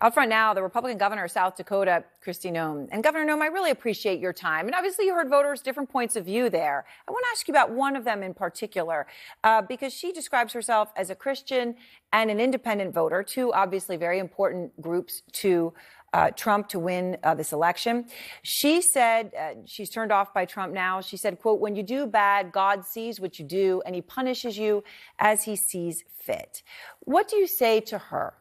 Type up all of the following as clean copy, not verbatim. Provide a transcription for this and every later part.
Out front now, the Republican governor of South Dakota, Kristi Noem. And Governor Noem, I really appreciate your time. And obviously you heard voters' different points of view there. I want to ask you about one of them in particular, because she describes herself as a Christian and an independent voter, two obviously very important groups to Trump to win this election. She said, she's turned off by Trump now. She said, quote, "When you do bad, God sees what you do and he punishes you as he sees fit." What do you say to her?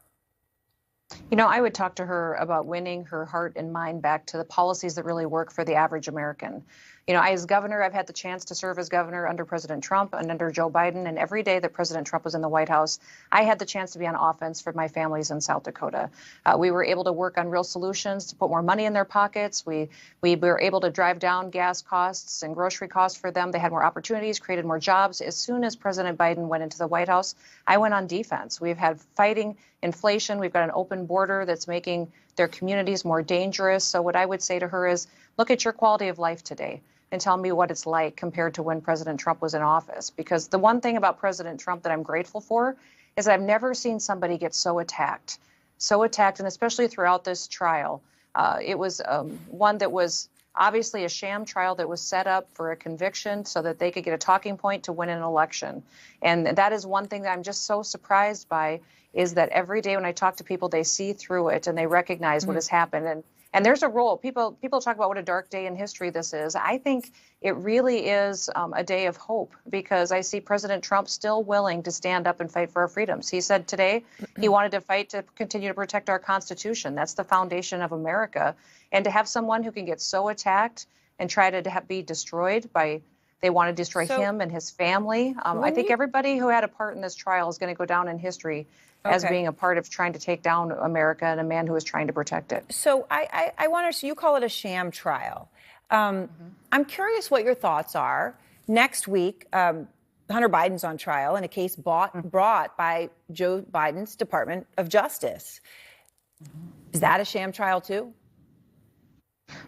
You know, I would talk to her about winning her heart and mind back to the policies that really work for the average American. You know, as governor, I've had the chance to serve as governor under President Trump and under Joe Biden. And every day that President Trump was in the White House, I had the chance to be on offense for my families in South Dakota. We were able to work on real solutions to put more money in their pockets. We were able to drive down gas costs and grocery costs for them. They had more opportunities, created more jobs. As soon as President Biden went into the White House, I went on defense. We've had fighting inflation. We've got an open border that's making their communities more dangerous. So what I would say to her is, look at your quality of life today and tell me what it's like compared to when President Trump was in office. Because the one thing about President Trump that I'm grateful for is I've never seen somebody get so attacked, and especially throughout this trial. It was one that was obviously a sham trial that was set up for a conviction so that they could get a talking point to win an election. And that is one thing that I'm just so surprised by, is that every day when I talk to people, they see through it and they recognize what has happened. And there's a role. People talk about what a dark day in history this is. I think it really is a day of hope, because I see President Trump still willing to stand up and fight for our freedoms. He said today he wanted to fight to continue to protect our Constitution. That's the foundation of America. And to have someone who can get so attacked and try to be destroyed by, they want to destroy him and his family. I think everybody who had a part in this trial is going to go down in history as being a part of trying to take down America and a man who is trying to protect it. So I want to, so you call it a sham trial. I'm curious what your thoughts are. Next week, Hunter Biden's on trial in a case brought by Joe Biden's Department of Justice. Is that a sham trial too?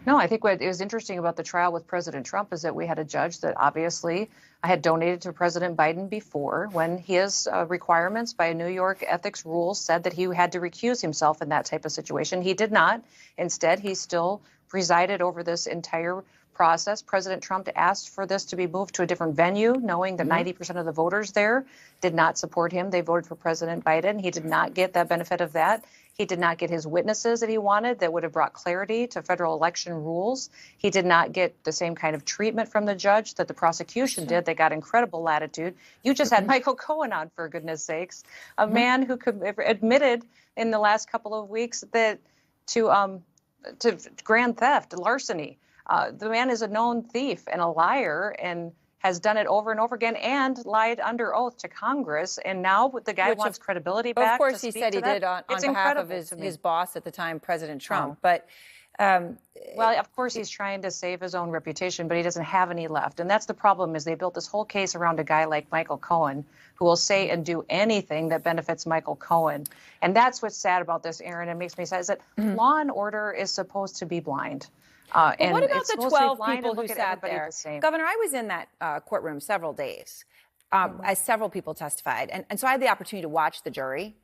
No, I think what is interesting about the trial with President Trump is that we had a judge that obviously had donated to President Biden before, when his requirements by New York ethics rules said that he had to recuse himself in that type of situation. He did not. Instead, he still presided over this entire process. President Trump asked for this to be moved to a different venue, knowing that 90% of the voters there did not support him. They voted for President Biden. He did not get that benefit of that. He did not get his witnesses that he wanted that would have brought clarity to federal election rules. He did not get the same kind of treatment from the judge that the prosecution did. They got incredible latitude. You just had Michael Cohen on, for goodness sakes, a man who admitted in the last couple of weeks that to grand theft, larceny. The man is a known thief and a liar and has done it over and over again and lied under oath to Congress. And now the guy wants credibility back. Of course, he said he did on behalf of his boss at the time, President Trump. But well, of course, he's trying to save his own reputation, but he doesn't have any left. And that's the problem, is they built this whole case around a guy like Michael Cohen, who will say and do anything that benefits Michael Cohen. And that's what's sad about this, Aaron. It makes me sad, is that law and order is supposed to be blind. And what about the 12 people who sat there? Governor, I was in that courtroom several days as several people testified. And so I had the opportunity to watch the jury,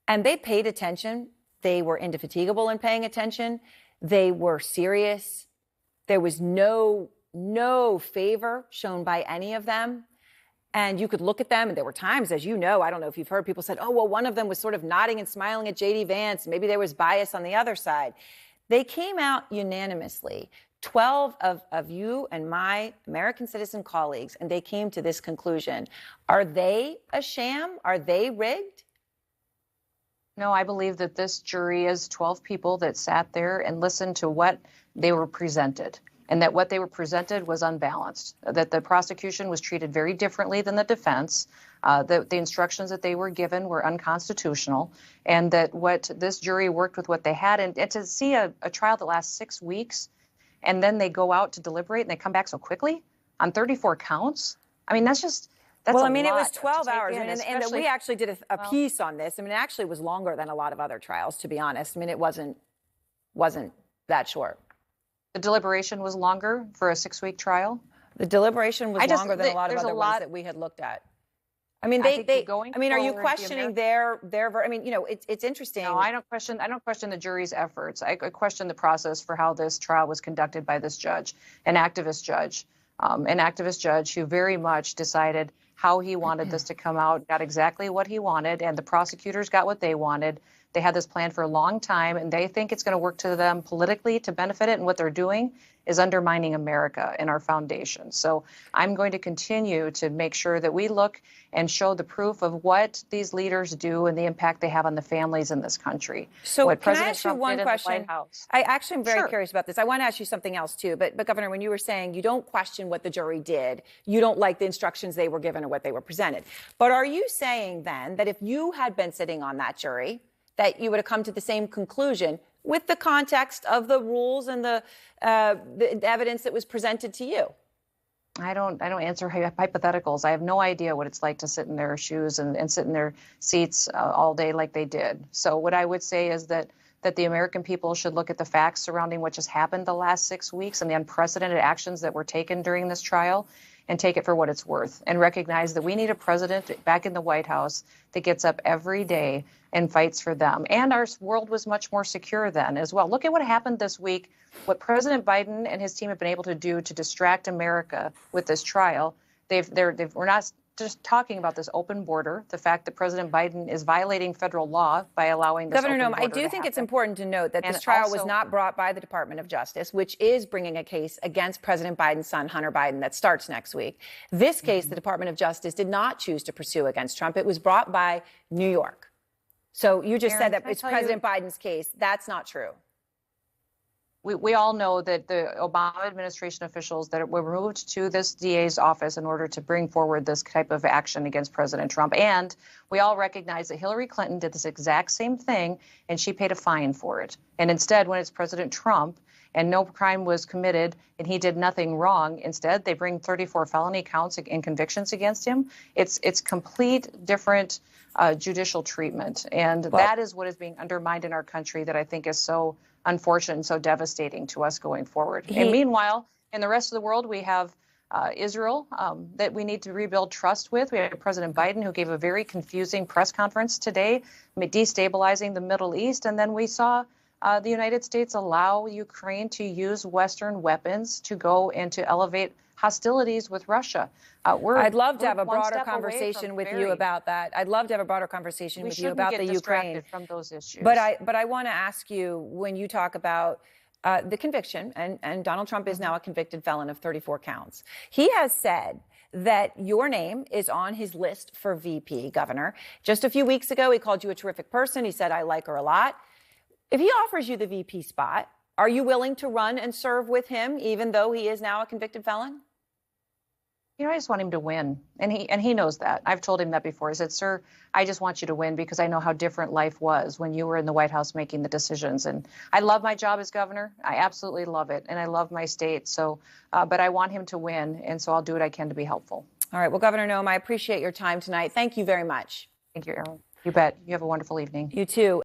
and they paid attention. They were indefatigable in paying attention. They were serious. There was no favor shown by any of them. And you could look at them, and there were times, as you know, I don't know if you've heard, people said, oh, well, one of them was sort of nodding and smiling at J.D. Vance. Maybe there was bias on the other side. They came out unanimously, 12 of you and my American citizen colleagues, and they came to this conclusion. Are they a sham? Are they rigged? No, I believe that this jury is 12 people that sat there and listened to what they were presented, and that what they were presented was unbalanced, that the prosecution was treated very differently than the defense, the instructions that they were given were unconstitutional, and that what this jury worked with what they had. And to see a trial that lasts 6 weeks, and then they go out to deliberate and they come back so quickly on 34 counts, I mean, that's well, I mean, it was 12 hours, and we actually did a piece on this. I mean, it actually was longer than a lot of other trials, to be honest. I mean, it wasn't that short. The deliberation was longer for a 6-week trial? The deliberation was longer than a lot of other ones that we had looked at. I mean, going I mean, are you forward, questioning I mean, it's interesting. No, I don't question the jury's efforts. I question the process for how this trial was conducted by this judge, an activist judge who very much decided how he wanted this to come out, got exactly what he wanted, and the prosecutors got what they wanted. They had this plan for a long time, and they think it's going to work to them politically to benefit it. And what they're doing is undermining America and our foundation. So I'm going to continue to make sure that we look and show the proof of what these leaders do and the impact they have on the families in this country. So what can President I ask you Trump one did question? In the White House. I actually am very Sure. curious about this. I want to ask you something else too. But Governor, when you were saying you don't question what the jury did, you don't like the instructions they were given or what they were presented. But are you saying then that if you had been sitting on that jury, that you would have come to the same conclusion with the context of the rules and the evidence that was presented to you? I don't answer hypotheticals. I have no idea what it's like to sit in their shoes and sit in their seats all day like they did. So what I would say is that the American people should look at the facts surrounding what just happened the last 6 weeks and the unprecedented actions that were taken during this trial and take it for what it's worth and recognize that we need a president back in the White House that gets up every day and fights for them. And our world was much more secure then as well. Look at what happened this week, what President Biden and his team have been able to do to distract America with this trial. We're not just talking about this open border, the fact that President Biden is violating federal law by allowing this Governor open Noem, border I do think it's important to note that this trial was not brought by the Department of Justice, which is bringing a case against President Biden's son, Hunter Biden, that starts next week. This case, the Department of Justice did not choose to pursue against Trump. It was brought by New York. So you just said that it's President Biden's case. That's not true. We all know that the Obama administration officials that were moved to this DA's office in order to bring forward this type of action against President Trump. And we all recognize that Hillary Clinton did this exact same thing, and she paid a fine for it. And instead, when it's President Trump and no crime was committed and he did nothing wrong, instead they bring 34 felony counts and convictions against him. It's complete different judicial treatment. And that is what is being undermined in our country that I think is so unfortunate and so devastating to us going forward. And meanwhile, in the rest of the world, we have Israel that we need to rebuild trust with. We have President Biden, who gave a very confusing press conference today, destabilizing the Middle East. And then we saw the United States allow Ukraine to use Western weapons to go and to elevate hostilities with Russia. I'd love to have a broader conversation with you about that. I'd love to have a broader conversation with you about the Ukraine from those issues. But I want to ask you, when you talk about the conviction, and Donald Trump is now a convicted felon of 34 counts. He has said that your name is on his list for VP, Governor. Just a few weeks ago, he called you a terrific person. He said, I like her a lot. If he offers you the VP spot, are you willing to run and serve with him, even though he is now a convicted felon? You know, I just want him to win. And he knows that. I've told him that before. I said, sir, I just want you to win because I know how different life was when you were in the White House making the decisions. And I love my job as governor. I absolutely love it. And I love my state. So, but I want him to win. And so I'll do what I can to be helpful. All right. Well, Governor Noem, I appreciate your time tonight. Thank you very much. Thank you, Erin. You bet. You have a wonderful evening. You too.